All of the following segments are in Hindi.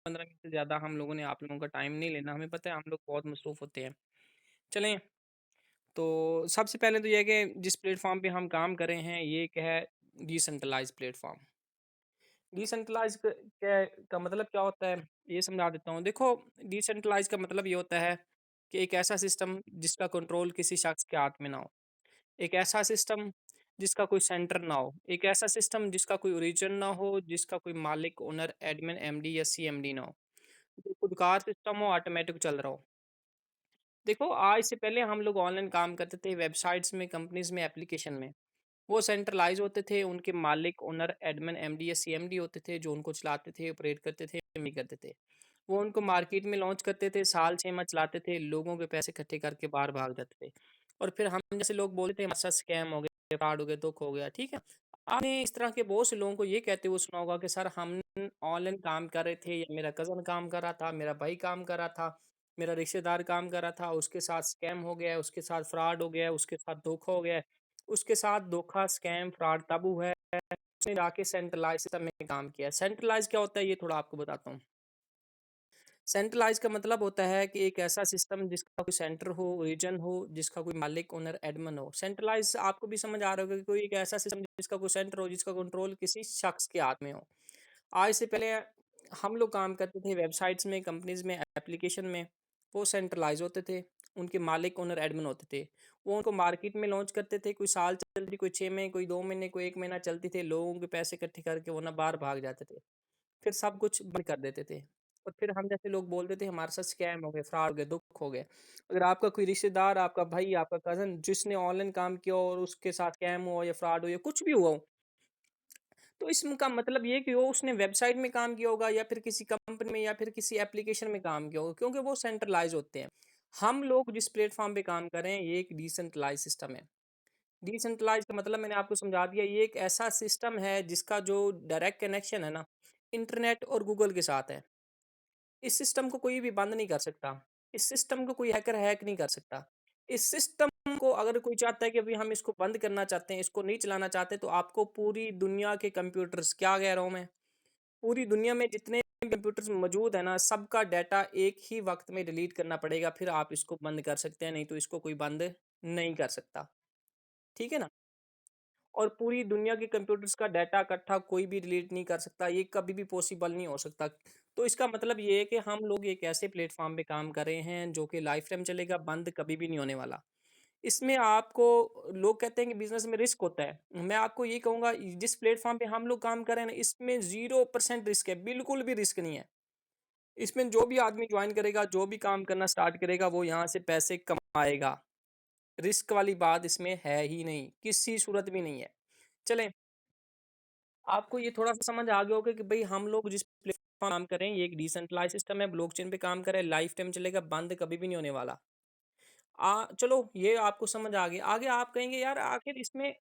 15 मिनट से ज़्यादा हम लोगों ने आप लोगों का टाइम नहीं लेना। हमें पता है हम लोग बहुत मसरूफ़ होते हैं। चलें, तो सबसे पहले तो ये है कि जिस प्लेटफ़ॉर्म पे हम काम कर रहे हैं, ये एक है डिसेंट्रलाइज़्ड प्लेटफ़ॉर्म। डिसेंट्रलाइज़ का मतलब क्या होता है, ये समझा देता हूँ। देखो, डिसेंट्रलाइज़ का मतलब ये होता है कि एक ऐसा सिस्टम जिसका कंट्रोल किसी शख़्स के हाथ में ना हो। एक ऐसा सिस्टम जिसका कोई सेंटर ना हो। एक ऐसा सिस्टम जिसका कोई ओरिजिन ना हो, जिसका कोई मालिक, ओनर, एडमिन, एमडी या सीएमडी ना हो। जो खुदकार सिस्टम हो, ऑटोमेटिक चल रहा हो। देखो, आज से पहले हम लोग ऑनलाइन काम करते थे वेबसाइट्स में, कंपनीज़ में, एप्लीकेशन में। वो सेंट्रलाइज़ होते थे, उनके मालिक, ओनर, एडमिन, एमडी या सीएमडी होते थे जो उनको चलाते थे, ऑपरेट करते थे, भी करते थे। वो उनको मार्केट में लॉन्च करते थे, साल 6 माह चलाते थे, लोगों के पैसे इकट्ठे करके बाहर भाग जाते थे। और फिर हम जैसे लोग बोलते थे हमारे साथ स्कैम हो गया, फ्रॉड हो गया, धोखा हो गया, ठीक है? आपने इस तरह के बहुत से लोगों को ये कहते हुए सुना होगा कि सर हम ऑनलाइन काम कर रहे थे, या मेरा कज़न काम कर रहा था, मेरा भाई काम कर रहा था, मेरा रिश्तेदार काम कर रहा था, उसके साथ स्कैम हो गया है, उसके साथ फ्रॉड हो गया है, उसके साथ धोखा हो गया है। उसके साथ धोखा, स्कैम, फ्रॉड तब हुआ है, उसने जाके सेंट्रलाइज़ सिस्टम में काम किया है। सेंट्रलाइज़ क्या होता है, ये थोड़ा आपको बताता हूँ। सेंट्रलाइज़ का मतलब होता है कि एक ऐसा सिस्टम जिसका कोई सेंटर हो, रीजन हो, जिसका कोई मालिक, ओनर, एडमिन हो। सेंट्रलाइज़ आपको भी समझ आ रहा होगा कि कोई एक ऐसा सिस्टम जिसका कोई सेंटर हो, जिसका कंट्रोल किसी शख्स के हाथ में हो। आज से पहले हम लोग काम करते थे वेबसाइट्स में, कंपनीज़ में, एप्लीकेशन में, वो सेंट्रलाइज़ होते थे। उनके मालिक, ओनर, एडमिन होते थे। वो उनको मार्केट में लॉन्च करते थे, कोई साल चलती, कोई 6 महीने, कोई 2 महीने, कोई 1 महीना चलती थी, लोगों के पैसे इकट्ठे करके वो ना बाहर भाग जाते थे। फिर सब कुछ बंद कर देते थे। और फिर हम जैसे लोग बोलते थे हमारे साथ स्कैम हो गए, फ्रॉड हो गए, दुःख हो गए। अगर आपका कोई रिश्तेदार, आपका भाई, आपका कज़न जिसने ऑनलाइन काम किया हो और उसके साथ स्कैम हुआ या फ्रॉड हो या कुछ भी हुआ हो, तो इसका मतलब ये कि वो उसने वेबसाइट में काम किया होगा, या फिर किसी कंपनी में, या फिर किसी एप्लीकेशन में काम किया होगा, क्योंकि वो सेंट्रलाइज़ होते हैं। हम लोग जिस प्लेटफ़ॉर्म पे काम कर रहे हैं, ये एक डिसेंट्रलाइज़ सिस्टम है। डिसेंट्रलाइज़ का मतलब मैंने आपको समझा दिया, ये एक ऐसा सिस्टम है जिसका जो डायरेक्ट कनेक्शन है ना, इंटरनेट और गूगल के साथ है। इस सिस्टम को कोई भी बंद नहीं कर सकता। इस सिस्टम को कोई हैकर हैक नहीं कर सकता। इस सिस्टम को अगर कोई चाहता है कि अभी हम इसको बंद करना चाहते हैं, इसको नहीं चलाना चाहते, तो आपको पूरी दुनिया के कंप्यूटर्स, क्या कह रहा हूँ मैं? पूरी दुनिया में जितने भी कंप्यूटर्स मौजूद है ना, सबका डाटा एक ही वक़्त में डिलीट करना पड़ेगा, फिर आप इसको बंद कर सकते हैं, नहीं तो इसको कोई बंद नहीं कर सकता। ठीक है ना? और पूरी दुनिया के कंप्यूटर्स का डाटा इकट्ठा कोई भी डिलीट नहीं कर सकता, ये कभी भी पॉसिबल नहीं हो सकता। तो इसका मतलब ये है कि हम लोग एक ऐसे प्लेटफ़ॉर्म पे काम कर रहे हैं जो कि लाइफ़ टाइम चलेगा, बंद कभी भी नहीं होने वाला। इसमें आपको, लोग कहते हैं कि बिज़नेस में रिस्क होता है। मैं आपको ये कहूँगा, जिस प्लेटफ़ॉर्म पे हम लोग काम कर रहे हैं ना, इसमें 0% रिस्क है, बिल्कुल भी रिस्क नहीं है। इसमें जो भी आदमी जॉइन करेगा, जो भी काम करना स्टार्ट करेगा, वो यहाँ से पैसे कमाएगा। रिस्क वाली बात इसमें है ही नहीं, किसी सूरत भी नहीं है। चलें, आपको ये थोड़ा-सा समझ आ गया होगा कि भई हम लोग जिस प्लेटफ़ॉर्म काम कर रहे हैं, ये एक डिसेंट्रलाइज़ सिस्टम है, ब्लॉकचेन पे काम कर रहा है, लाइफ़ टाइम चलेगा, बंद कभी भी नहीं होने वाला। चलो ये आपको समझ आ गया। आगे आप कहेंगे यार आखिर इसमें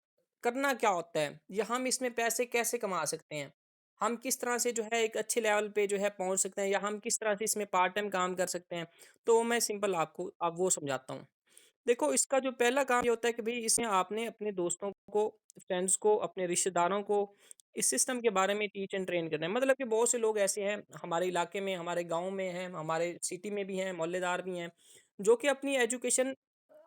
करना क्या होता है? या हम इसमें पैसे कैसे कमा सकते हैं? हम किस तरह से जो है एक अच्छे लेवल पे जो है पहुँच सकते हैं, या हम किस तरह से इसमें पार्ट टाइम काम कर सकते हैं? तो मैं सिंपल आपको अब वो समझाता हूँ। देखो, इसका जो पहला काम ये होता है कि भई इसमें आपने अपने दोस्तों को, फ्रेंड्स को, अपने रिश्तेदारों को इस सिस्टम के बारे में टीच एंड ट्रेन करना है। मतलब कि बहुत से लोग ऐसे हैं हमारे इलाके में, हमारे गाँव में हैं, हमारे सिटी में भी हैं, मोहल्लेदार भी हैं, जो कि अपनी एजुकेशन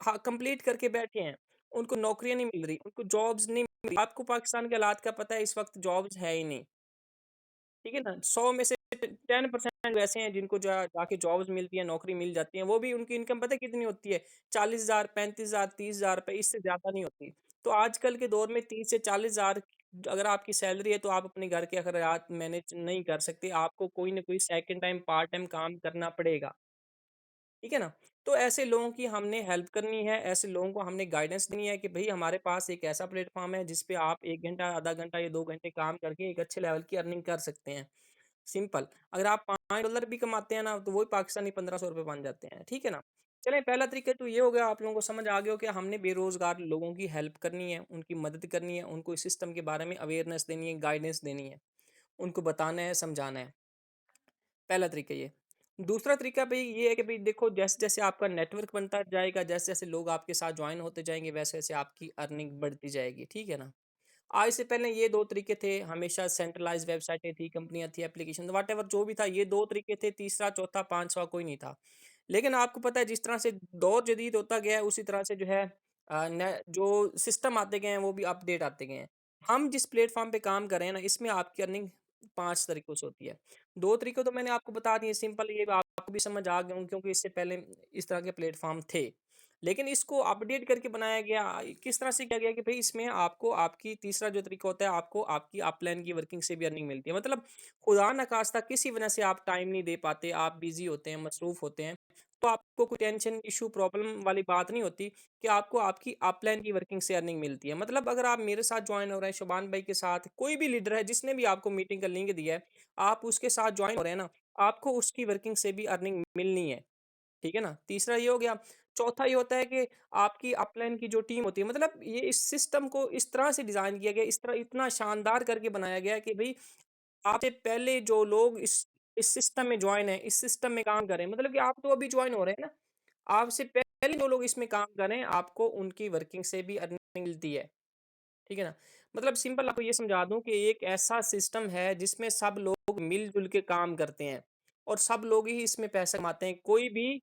हाँ, कंप्लीट करके बैठे हैं। उनको नौकरियाँ नहीं मिल रही, उनको जॉब्स नहीं मिल रही। आपको पाकिस्तान के हालात का पता है, इस वक़्त जॉब्स है ही नहीं। ठीक है ना? 100 में से 10% वैसे हैं जिनको जाके जॉब्स मिलती हैं, नौकरी मिल जाती है। वो भी उनकी इनकम पता है कितनी होती है? 40,000, 35,000, 30,000 रुपए, इससे ज़्यादा नहीं होती। तो आजकल के दौर में 30 से 40,000 अगर आपकी सैलरी है, तो आप अपने घर के अखराजात मैनेज नहीं कर सकते। आपको कोई न कोई सेकंड टाइम, पार्ट टाइम काम करना पड़ेगा। ठीक है ना? तो ऐसे लोगों की हमने हेल्प करनी है, ऐसे लोगों को हमने गाइडेंस देनी है कि भई हमारे पास एक ऐसा प्लेटफ़ॉर्म है जिस पे आप 1 घंटा, आधा घंटा या 2 घंटे काम करके एक अच्छे लेवल की अर्निंग कर सकते हैं। सिंपल। अगर आप $5 भी कमाते हैं ना, तो वही पाकिस्तानी ₹1500 बन जाते हैं। ठीक है ना? चलें, पहला तरीका तो ये हो गया, आप लोगों को समझ आ गया हो कि हमने बेरोज़गार लोगों की हेल्प करनी है, उनकी मदद करनी है, उनको इस सिस्टम के बारे में अवेयरनेस देनी है, गाइडेंस देनी है, उनको बताना है, समझाना है। पहला तरीका ये। दूसरा तरीका भई ये है कि भई देखो, जैसे-जैसे आपका नेटवर्क बनता जाएगा, जैसे-जैसे लोग आपके साथ जॉइन होते जाएँगे, वैसे-वैसे आपकी अर्निंग बढ़ती जाएगी, ठीक है ना? आज से पहले ये 2 तरीके थे, हमेशा सेंट्रलाइज़्ड वेबसाइटें थी, कंपनियाँ थी, एप्लीकेशन व्हाटएवर जो भी था, ये 2 तरीके थे, तीसरा, चौथा, पाँचवाँ कोई नहीं था। लेकिन आपको पता है जिस तरह से दौर जदीद होता गया है, उसी तरह से जो है न जो सिस्टम आते गए हैं, वो भी अपडेट आते गए हैं। हम जिस प्लेटफ़ॉर्म पे काम कर रहे हैं ना, इसमें आपकी अर्निंग 5 तरीकों से होती है। 2 तरीके तो मैंने आपको बता दिए सिंपल, ये आपको भी समझ आ गए होंगे क्योंकि इससे पहले इस तरह के प्लेटफ़ॉर्म थे। लेकिन इसको अपडेट करके बनाया गया किस तरह से किया गया कि भई इसमें आपको आपकी तीसरा जो तरीका होता है, आपको आपकी अपलाइन की वर्किंग से भी अर्निंग मिलती है। मतलब खुदा ना ख़ास्ता किसी वजह से आप टाइम नहीं दे पाते, आप बिज़ी होते हैं, मसरूफ़ होते हैं, तो आपको कोई टेंशन, इश्यू, प्रॉब्लम वाली बात नहीं होती कि आपको आपकी अपलाइन की वर्किंग से अर्निंग मिलती है। मतलब अगर आप मेरे साथ जॉइन हो रहे हैं, शोबान भाई के साथ, कोई भी लीडर है जिसने भी आपको मीटिंग का लिंक दिया है, आप उसके साथ जॉइन हो रहे हैं ना, आपको उसकी वर्किंग से भी अर्निंग मिलनी है। ठीक है ना? तीसरा ये हो गया। चौथा ये होता है कि आपकी अपलाइन की जो टीम होती है मतलब ये इस सिस्टम को इस तरह से डिज़ाइन किया गया है, इस तरह इतना शानदार करके बनाया गया है कि भई आपसे पहले जो लोग इस सिस्टम में जॉइन हैं, इस सिस्टम में काम कर रहे हैं, मतलब कि आप तो अभी जॉइन हो रहे हैं ना, आपसे पहले जो लोग इसमें काम कर रहे हैं, आपको उनकी वर्किंग से भी अर्निंग मिलती है। ठीक है ना? मतलब सिंपल आपको ये समझा दूँ कि एक ऐसा सिस्टम है जिसमें सब लोग मिल-जुल के काम करते हैं और सब लोग ही इसमें पैसा कमाते हैं। कोई भी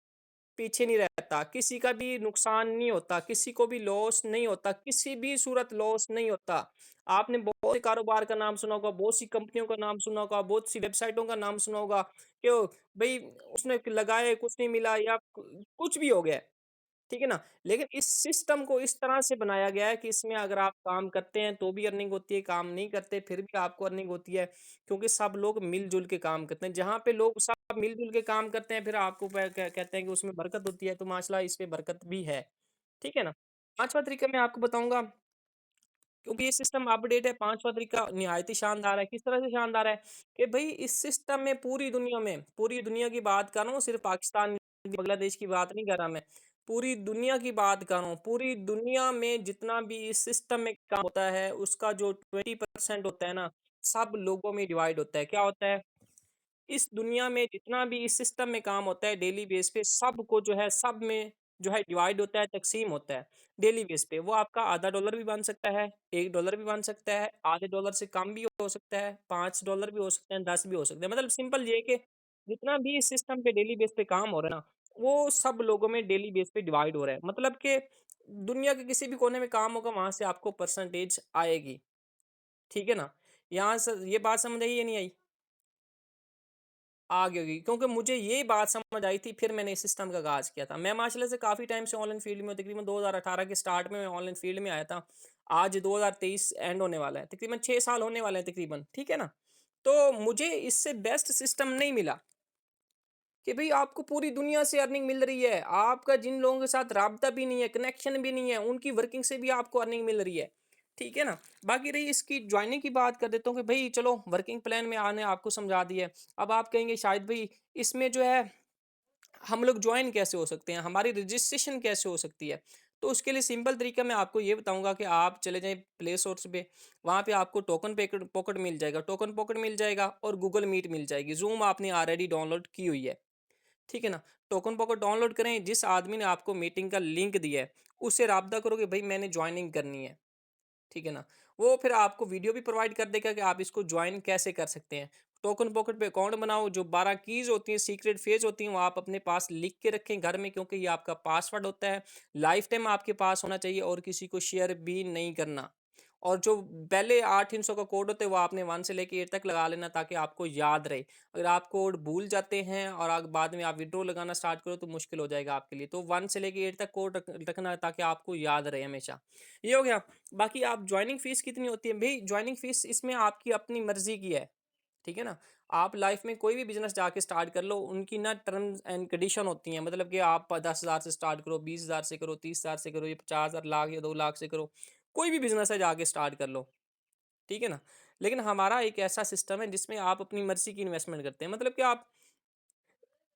पीछे नहीं रहता, किसी का भी नुकसान नहीं होता, किसी को भी लॉस नहीं होता, किसी भी सूरत लॉस नहीं होता। आपने बहुत से कारोबार का नाम सुना होगा, बहुत सी कंपनियों का नाम सुना होगा, बहुत सी वेबसाइटों का नाम सुना होगा कि भई उसने लगाए कुछ नहीं मिला या कुछ भी हो गया। ठीक है ना? लेकिन इस सिस्टम को इस तरह से बनाया गया है कि इसमें अगर आप काम करते हैं तो भी अर्निंग होती है, काम नहीं करते फिर भी आपको अर्निंग होती है, क्योंकि सब लोग मिल-जुल के काम करते हैं। जहाँ पे लोग सब मिल-जुल के काम करते हैं फिर आपको कहते हैं कि उसमें बरकत होती है, तो माशाल्लाह इसमें बरकत भी है। ठीक है ना? 5वाँ तरीका मैं आपको बताऊँगा क्योंकि ये सिस्टम अपडेट है, 5वाँ तरीका निहायत ही शानदार है। किस तरह से शानदार है कि भई इस सिस्टम में पूरी दुनिया की बात कर रहा हूँ, सिर्फ़ पाकिस्तान, बांग्लादेश की बात नहीं कर रहा मैं। पूरी दुनिया की बात कर रहा हूँ। पूरी दुनिया में जितना भी इस सिस्टम में काम होता है, उसका जो 20% होता है ना, सब लोगों में डिवाइड होता है। क्या होता है? इस दुनिया में जितना भी इस सिस्टम में काम होता है डेली बेस पे सबको जो है सब में जो है डिवाइड होता है, तक़सीम होता है डेली बेस पे। वो आपका आधा डॉलर भी बन सकता है, 1 डॉलर भी बन सकता है, आधे डॉलर से कम भी हो सकता है, 5 डॉलर भी हो सकते हैं, 10 भी हो सकते हैं। मतलब सिंपल ये है कि जितना भी इस सिस्टम पे डेली बेस पे काम हो रहा है ना, वो सब लोगों में डेली बेस पे डिवाइड हो रहा है। मतलब कि दुनिया के किसी भी कोने में काम होगा वहाँ से आपको परसेंटेज आएगी। ठीक है ना? यहाँ से ये बात समझ आई या नहीं आई? आ गई होगी क्योंकि मुझे ये बात समझ आई थी फिर मैंने इस सिस्टम का आगाज़ किया था। मैं माशाल्लाह से काफ़ी टाइम से ऑनलाइन फ़ील्ड में हूँ, तकरीबन 2018 के स्टार्ट में मैं ऑनलाइन फ़ील्ड में आया था। आज 2023 एंड होने वाला है, तकरीबन 6 साल होने वाले हैं तकरीबन, ठीक है ना? तो मुझे इससे बेस्ट सिस्टम नहीं मिला कि भई आपको पूरी दुनिया से अर्निंग मिल रही है। आपका जिन लोगों के साथ राब्ता भी नहीं है, कनेक्शन भी नहीं है, उनकी वर्किंग से भी आपको अर्निंग मिल रही है। ठीक है ना? बाकी रही इसकी जॉइनिंग की बात कर देता हूँ कि भई चलो वर्किंग प्लान में आने आपको समझा दिया है। अब आप कहेंगे शायद भई इसमें जो है हम लोग जॉइन कैसे हो सकते हैं? हमारी रजिस्ट्रेशन कैसे हो सकती है? तो उसके लिए सिंपल तरीका मैं आपको ये बताऊँगा कि आप चले जाएँ प्ले स्टोर्स पे, वहाँ पे आपको टोकन पेकेट पॉकेट मिल जाएगा, टोकन पॉकेट मिल जाएगा और गूगल मीट मिल जाएगी। ज़ूम आपने ऑलरेडी डाउनलोड की हुई है। ठीक है ना? टोकन पॉकेट डाउनलोड करें, जिस आदमी ने आपको मीटिंग का लिंक दिया है, उससे राब्ता करो कि भई मैंने जॉइनिंग करनी है। ठीक है ना? वो फिर आपको वीडियो भी प्रोवाइड कर देगा कि आप इसको जॉइन कैसे कर सकते हैं। टोकन पॉकेट पे अकाउंट बनाओ, जो 12 कीज़ होती हैं, सीक्रेट फ़ेज़ होती हैं, वो आप अपने पास लिख के रखें घर में क्योंकि ये आपका पासवर्ड होता है। लाइफ़ टाइम आपके पास होना चाहिए और किसी को शेयर भी नहीं करना। और जो पहले 8 हिस्सों का कोड होता है, वो आपने 1 से लेके 8 तक लगा लेना ताकि आपको याद रहे। अगर आप कोड भूल जाते हैं और बाद में आप विथड्रॉ लगाना स्टार्ट करो तो मुश्किल हो जाएगा आपके लिए। तो 1 से लेके 8 तक कोड रखना है ताकि आपको याद रहे हमेशा। ये हो गया। बाकी आप जॉइनिंग फ़ीस कितनी होती है? भई जॉइनिंग फ़ीस इसमें आपकी अपनी मर्ज़ी की है, ठीक है ना? आप लाइफ़ में कोई भी बिज़नेस जाके स्टार्ट कर लो, उनकी ना टर्म्स एंड कंडीशन होती हैं। मतलब कि आप 10,000 से स्टार्ट करो, 20,000 से करो, 30,000 से करो, या 50,000 लाख या 2 लाख से करो। कोई भी बिज़नेस है जाके स्टार्ट कर लो, ठीक है ना? लेकिन हमारा एक ऐसा सिस्टम है जिसमें आप अपनी मर्ज़ी की इन्वेस्टमेंट करते हैं। मतलब कि आप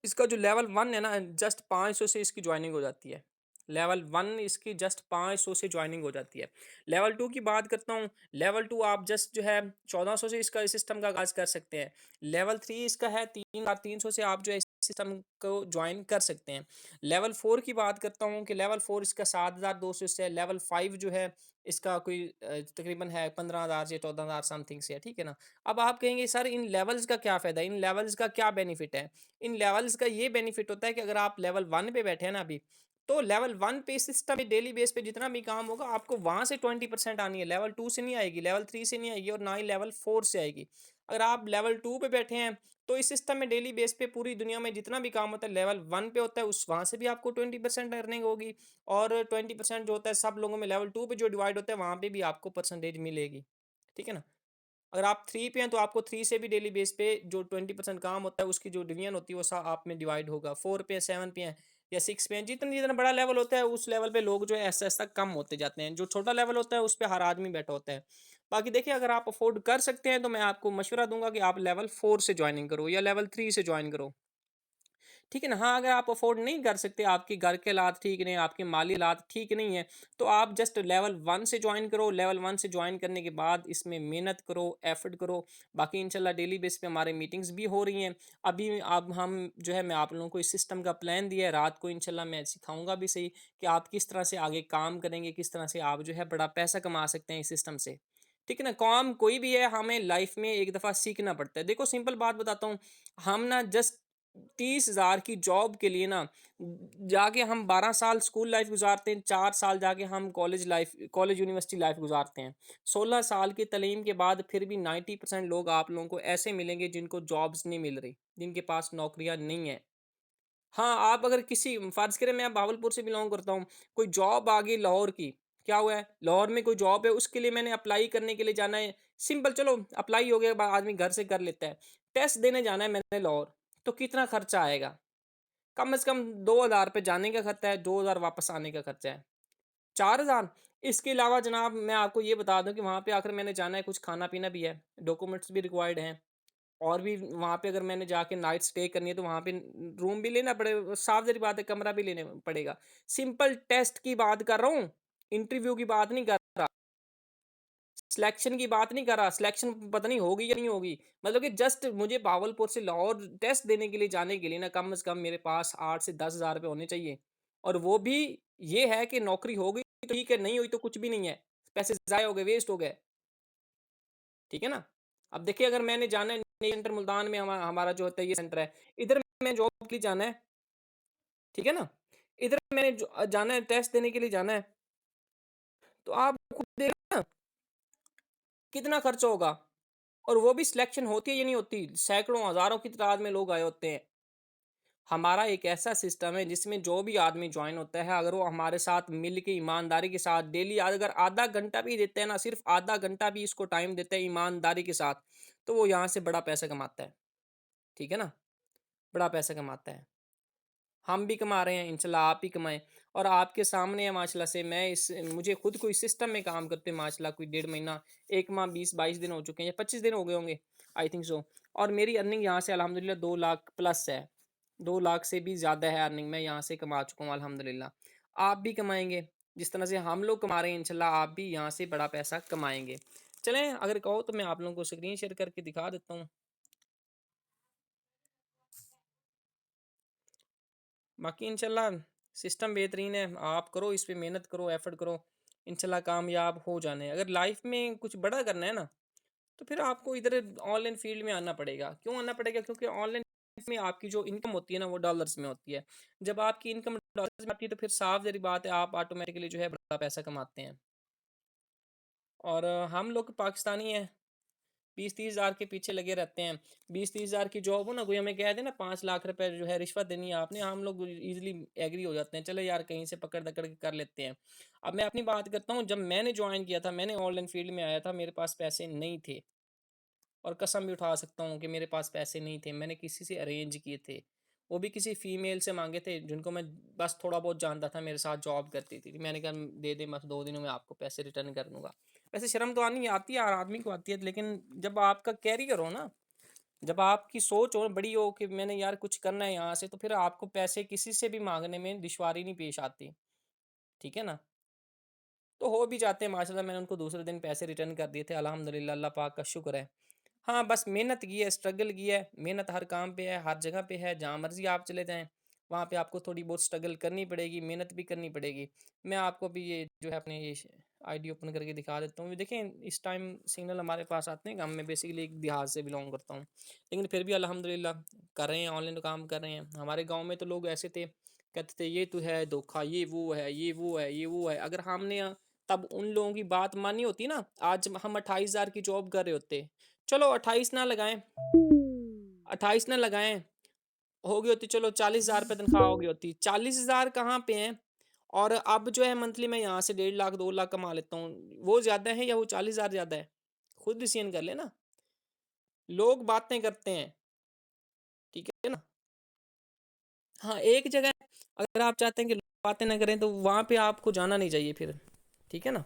इसका जो लेवल 1 है ना, जस्ट 500 से इसकी जॉइनिंग हो जाती है। लेवल 1 इसकी जस्ट 500 से जॉइनिंग हो जाती है। लेवल 2 की बात करता हूँ, लेवल 2 आप जस्ट जो है 1400 से इसका सिस्टम का आगाज़ कर सकते हैं। लेवल 3 इसका है 3300 से आप जो है इस सिस्टम को जॉइन कर सकते हैं। लेवल 4 की बात करता हूँ कि लेवल 4 इसका 7200 से है। लेवल 5 जो है इसका कोई तकरीबन है 15,000 से 14,000 समथिंग से है, ठीक है ना? अब आप कहेंगे सर इन लेवल्स का क्या फ़ायदा है? इन लेवल्स का क्या बेनिफिट है? इन लेवल्स का ये बेनिफिट होता है कि अगर आप लेवल 1 पे बैठे हैं ना अभी, तो लेवल 1 पे सिस्टम पे डेली बेस पे जितना भी काम होगा आपको वहाँ से 20% आनी है। लेवल 2 से नहीं आएगी, लेवल 3 से नहीं आएगी और ना ही लेवल 4 से आएगी। अगर आप लेवल 2 पे बैठे हैं, तो इस सिस्टम में डेली बेस पे पूरी दुनिया में जितना भी काम होता है लेवल 1 पे होता है उस वहाँ से भी आपको 20% अर्निंग होगी और 20% जो होता है सब लोगों में लेवल 2 पे जो डिवाइड होता है वहाँ पे भी आपको परसेंटेज मिलेगी। ठीक है ना? अगर आप 3 पे हैं तो आपको 3 से भी डेली बेस पे जो 20% काम होता है उसकी जो डिवीजन होती है वो सा आप में डिवाइड होगा। 4 पे हैं, 7 पे हैं या 6 पे हैं, जितना बड़ा लेवल होता है उस लेवल पे लोग जो है ऐसा-ऐसा कम होते जाते हैं। जो छोटा लेवल होता है उस पे हर आदमी बैठा होता है। बाकी देखिए अगर आप अफ़ोर्ड कर सकते हैं तो मैं आपको मशवरा दूँगा कि आप लेवल 4 से जॉइनिंग करो या लेवल 3 से जॉइन करो। ठीक है ना? हाँ, अगर आप अफ़ोर्ड नहीं कर सकते, आपके घर के हालात ठीक नहीं है, आपके माली हालात ठीक नहीं है, तो आप जस्ट लेवल 1 से जॉइन करो। लेवल 1 से जॉइन करने के बाद इसमें मेहनत करो, एफ़र्ट करो। बाकी इंशाल्लाह डेली बेस पे हमारी मीटिंग्स भी हो रही हैं। अभी अब हम जो है मैं आप लोगों को इस सिस्टम का प्लान दिया है, रात को इंशाल्लाह मैं सिखाऊँगा भी सही कि आप किस तरह से आगे काम करेंगे, किस तरह से आप जो है बड़ा पैसा कमा सकते हैं इस सिस्टम से। ठीक है ना? काम कोई भी है, हमें लाइफ़ में एक दफ़ा सीखना पड़ता है। देखो सिंपल बात बताता हूँ, हम ना जस्ट 30,000 की जॉब के लिए ना जाके हम 12 साल स्कूल लाइफ गुजारते हैं, 4 साल जाके हम कॉलेज यूनिवर्सिटी लाइफ गुजारते हैं। 16 साल की तालीम के बाद फिर भी 90% लोग आप लोगों को ऐसे मिलेंगे जिनको जॉब्स नहीं मिल रही, जिनके पास नौकरियां नहीं है। हाँ, आप अगर किसी फ़र्ज़ करें मैं भावलपुर से बिलॉन्ग करता हूँ, कोई जॉब आ गई लाहौर की, क्या हुआ है? लाहौर में कोई जॉब है, उसके लिए मैंने अप्लाई करने के लिए जाना है, सिंपल चलो अप्लाई हो गया आदमी घर से कर लेता है। टेस्ट देने जाना है मैंने लाहौर, तो कितना खर्चा आएगा? कम से कम 2,000 रुपए जाने का खर्चा है, 2,000 वापस आने का खर्चा है। 4,000 इसके अलावा जनाब मैं आपको ये बता दूँ कि वहाँ पे आकर मैंने जाना है, कुछ खाना-पीना भी है, डॉक्यूमेंट्स भी रिक्वायर्ड हैं और भी वहाँ पे अगर मैंने जाके नाइट स्टे करनी है तो वहाँ पे रूम भी लेना पड़ेगा, साफ-ज़ाहिर बात है कमरा भी लेने पड़ेगा। सिंपल टेस्ट की बात कर रहा हूँ, इंटरव्यू की बात नहीं कर रहा। सिलेक्शन की बात नहीं कर रहा, सिलेक्शन पता नहीं होगी या नहीं होगी। मतलब कि जस्ट मुझे भागलपुर से लाहौर टेस्ट देने के लिए जाने के लिए ना कम से कम मेरे पास 8 से 10,000 रुपए होने चाहिए। और वो भी ये है कि नौकरी हो गई तो ठीक है, नहीं हुई तो कुछ भी नहीं है। पैसे ज़ाया हो गए, वेस्ट हो गए। ठीक है ना? अब देखिए अगर मैंने जाना है नई सेंटर मुल्तान में हमारा जो होता है ये सेंटर है। इधर मैं जॉब के लिए जाना है, ठीक है ना? इधर मैंने जाना है टेस्ट देने के लिए जाना है, तो आप खुद देखना ना कितना खर्च होगा। और वो भी सिलेक्शन होती है या नहीं होती, सैकड़ों हज़ारों की तादाद में लोग आए होते हैं। हमारा एक ऐसा सिस्टम है जिसमें जो भी आदमी जॉइन होता है, अगर वो हमारे साथ मिल के ईमानदारी के साथ डेली अगर आधा घंटा भी देते हैं ना, सिर्फ आधा घंटा भी इसको टाइम देते हैं ईमानदारी के साथ, तो वो यहाँ से बड़ा पैसा कमाता है। ठीक है ना? बड़ा पैसा कमाता है। हम भी कमा रहे हैं, इंशाल्लाह आप भी कमाएँ और आपके सामने है माशाल्लाह से मैं इस मुझे खुद को इस सिस्टम में काम करते हुए माशाल्लाह कोई डेढ़ महीना, 1 माह 20-22 दिन हो चुके हैं या 25 दिन हो गए होंगे, आई थिंक सो। और मेरी अर्निंग यहाँ से अल्हम्दुलिल्लाह 2 लाख प्लस है। 2 लाख से भी ज़्यादा है अर्निंग मैं यहाँ से कमा चुका हूँ अल्हम्दुलिल्लाह। आप भी कमाएँगे, जिस तरह से हम लोग कमा रहे हैं इंशाल्लाह आप भी यहाँ से बड़ा पैसा कमाएँगे। चलें अगर कहो तो मैं आप लोगों को स्क्रीन शेयर करके दिखा देता हूँ। बाकी इंशाल्लाह सिस्टम बेहतरीन है। आप करो इस पे मेहनत करो, एफर्ट करो, इंशाल्लाह कामयाब हो जाना है। अगर लाइफ में कुछ बड़ा करना है ना, तो फिर आपको इधर ऑनलाइन फील्ड में आना पड़ेगा। क्यों आना पड़ेगा? क्योंकि ऑनलाइन में आपकी जो इनकम होती है ना, वो डॉलर्स में होती है। जब आपकी इनकम डॉलर्स में आती है, तो फिर साफ-ज़ाहिर बात है, आप ऑटोमैटिकली जो है बड़ा पैसा कमाते हैं। और हम लोग पाकिस्तानी हैं 20-30 हज़ार के पीछे लगे रहते हैं। 20-30 हज़ार की जॉब हो ना, कोई हमें कह दे ना 5 लाख रुपए जो है रिश्वत देनी है आपने, हम लोग ईज़िली एग्री हो जाते हैं, चलो यार कहीं से पकड़-दकड़ के कर लेते हैं। अब मैं अपनी बात करता हूँ, जब मैंने जॉइन किया था, मैंने ऑनलाइन फ़ील्ड में आया था, मेरे पास पैसे नहीं थे और कसम भी उठा सकता हूँ कि मेरे पास पैसे नहीं थे, मैंने किसी से अरेंज किए थे। वो भी किसी फ़ीमेल से माँगे थे, जिनको मैं बस थोड़ा बहुत जानता था, मेरे साथ जॉब करती थी। मैंने कहा दे दे बस 2 दिनों में आपको पैसे रिटर्न कर दूँगा। वैसे शर्म तो आनी आती है, हर आदमी को आती है, लेकिन जब आपका कैरियर हो ना, जब आपकी सोच हो बड़ी हो कि मैंने यार कुछ करना है यहाँ से, तो फिर आपको पैसे किसी से भी माँगने में दुश्वारी नहीं पेश आती। ठीक है ना? तो हो भी जाते हैं माशाल्लाह, मैंने उनको दूसरे दिन पैसे रिटर्न कर दिए थे, अल्हम्दुलिल्लाह, अल्लाह पाक का शुक्र है। हाँ, बस मेहनत की है, स्ट्रगल की है, मेहनत हर काम पे है, हर जगह पे है, जहाँ मर्ज़ी आप चले जाएँ, वहाँ पे आपको थोड़ी बहुत स्ट्रगल करनी पड़ेगी, मेहनत भी करनी पड़ेगी। मैं आपको भी ये जो है अपने ये आईडी ओपन करके दिखा देता हूँ। ये देखें, इस टाइम सिग्नल हमारे पास आते हैं, हम मैं बेसिकली एक देहात से बिलॉन्ग करता हूँ। लेकिन फिर भी अल्हम्दुलिल्लाह कर रहे हैं, ऑनलाइन काम कर रहे हैं। हमारे गाँव में तो लोग ऐसे थे, कहते थे ये तो है धोखा, ये वो है, ये वो है, ये वो है। अगर हमने तब उन लोगों की बात मानी होती ना, आज हम 28,000 की जॉब कर रहे होते। चलो 28 ना लगाएँ, 28 ना लगाएँ, हो गई होती चलो 40,000 रुपए तनख्वाह हो गई होती। 40,000 कहाँ पे हैं? और अब जो है मंथली मैं यहाँ से 1.5 लाख 2 लाख कमा लेता हूँ। वो ज़्यादा है या वो 40,000 ज़्यादा है? खुद डिसीज़न कर लें ना। लोग बातें करते हैं, ठीक है ना? हाँ, एक जगह अगर आप चाहते हैं कि लोग बातें ना करें तो वहाँ पे आपको जाना नहीं चाहिए फिर, ठीक है ना?